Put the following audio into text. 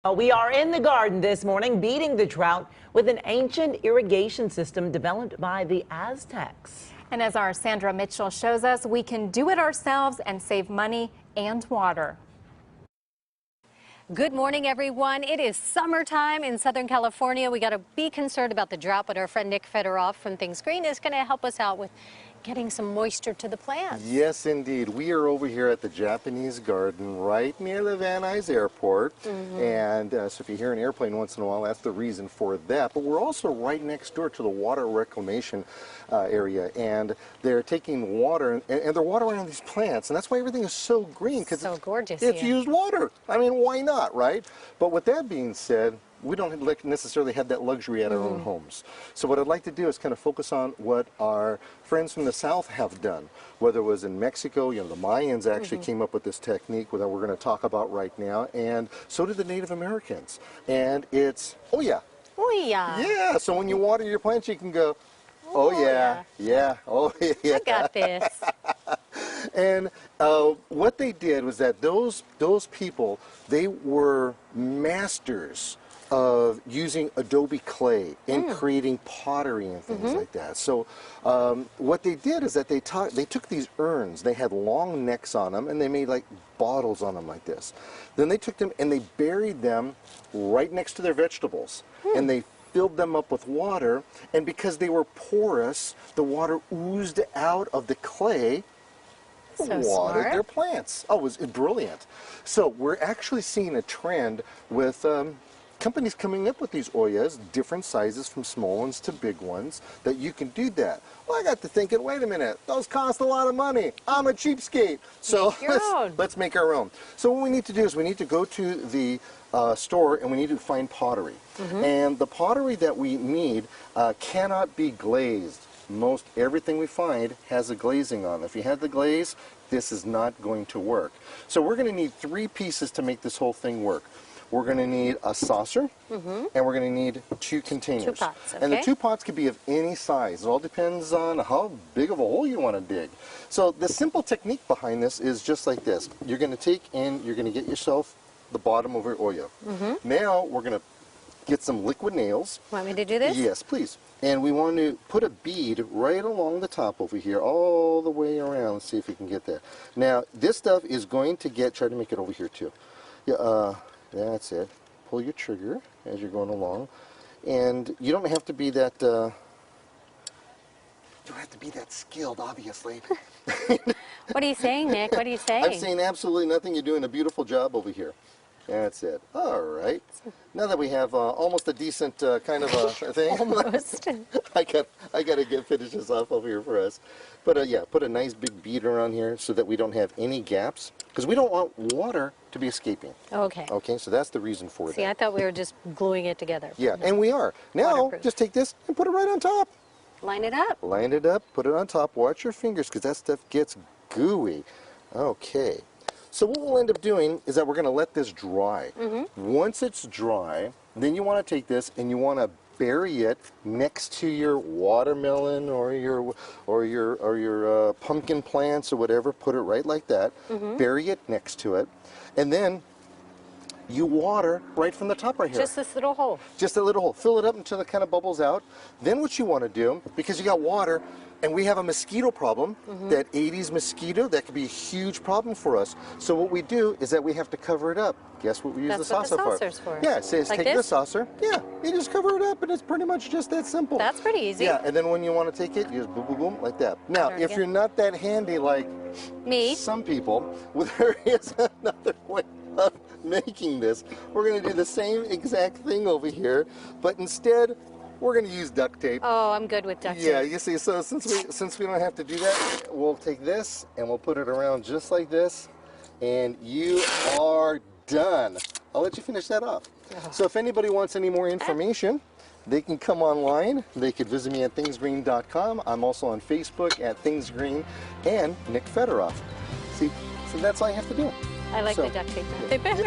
We are in the garden this morning, beating the drought with an ancient irrigation system developed by the Aztecs. And as our Sandra Mitchell shows us, we can do it ourselves and save money and water. Good morning, everyone. It is summertime in Southern California. We got to be concerned about the drought, but our friend Nick Federoff from Things Green is going to help us out with getting some moisture to the plants. Yes, indeed. We are over here at the Japanese garden right near the Van Nuys Airport. And so if you hear an airplane once in a while, that's the reason for that. But we're also right next door to the water reclamation area. And they're taking water and they're watering these plants. And that's why everything is so green. Because so gorgeous. It's used water. I mean, why not, right? But with that being said, we don't necessarily have that luxury at our own homes. So what I'd like to do is kind of focus on what our friends from the South have done. Whether it was in Mexico, you know, the Mayans actually came up with this technique that we're going to talk about right now, and so did the Native Americans. And it's, oh yeah. Oh yeah. Yeah, so when you water your plants, you can go, oh yeah, yeah, oh yeah. I got this. And what they did was that those people, they were masters of using adobe clay and creating pottery and things like that. So what they did is that they took these urns, they had long necks on them, and they made like bottles on them like this. Then they took them and they buried them right next to their vegetables, and they filled them up with water, and because they were porous, the water oozed out of the clay, watered their plants. Oh, it was brilliant. So we're actually seeing a trend with companies coming up with these Oyas, different sizes from small ones to big ones, that you can do that. Well, I got to thinking, wait a minute, those cost a lot of money. I'm a cheapskate. So let's make our own. So what we need to do is we need to go to the store and we need to find pottery. And the pottery that we need cannot be glazed. Most everything we find has a glazing on it. If you had the glaze, this is not going to work. So we're going to need 3 pieces to make this whole thing work. We're going to need a saucer, and we're going to need 2 containers. 2 pots, okay. And the 2 pots could be of any size. It all depends on how big of a hole you want to dig. So the simple technique behind this is just like this. You're going to take and you're going to get yourself the bottom of your Oya. Now we're going to get some liquid nails. Want me to do this? Yes, please. And we want to put a bead right along the top over here, all the way around. Let's see if we can get there. Now, this stuff is going to try to make it over here too. Yeah, that's it. Pull your trigger as you're going along. And you don't have to be that, you don't have to be that skilled, obviously. What are you saying, Nick? What are you saying? I'm saying absolutely nothing. You're doing a beautiful job over here. That's it. All right. Now that we have almost a decent kind of a thing. Almost. I got to finish this off over here for us. But yeah, put a nice big bead around here so that we don't have any gaps, because we don't want water to be escaping. Okay. Okay, so that's the reason for that. See, I thought we were just gluing it together. Yeah, and we are. Now, Waterproof. just take this and put it right on top. Line it up. Line it up, put it on top. Watch your fingers, because that stuff gets gooey. Okay. So what we'll end up doing is that we're going to let this dry. Once it's dry, then you want to take this and you want to bury it next to your watermelon or your pumpkin plants or whatever. Put it right like that. Bury it next to it, and then you water right from the top right here. Just this little hole. Just a little hole. Fill it up until it kind of bubbles out. Then what you want to do, because you got water, and we have a mosquito problem, that Aedes mosquito, that could be a huge problem for us. So what we do is that we have to cover it up. Guess what we use the saucer for? That's what the saucer's for. Yeah, it says like take the saucer. Yeah, you just cover it up, and it's pretty much just that simple. That's pretty easy. Yeah, and then when you want to take it, you just boom, boom, boom, like that. Now, if you're not that handy like me, some people, well, there is another way of making this. We're going to do the same exact thing over here, but instead, we're going to use duct tape. Oh, I'm good with duct tape. Yeah, you see, so since we don't have to do that, we'll take this and we'll put it around just like this, and you are done. I'll let you finish that off. So if anybody wants any more information, they can come online. They could visit me at thingsgreen.com. I'm also on Facebook at thingsgreen and Nick Federoff. See, so that's all you have to do. I like the duct tape better.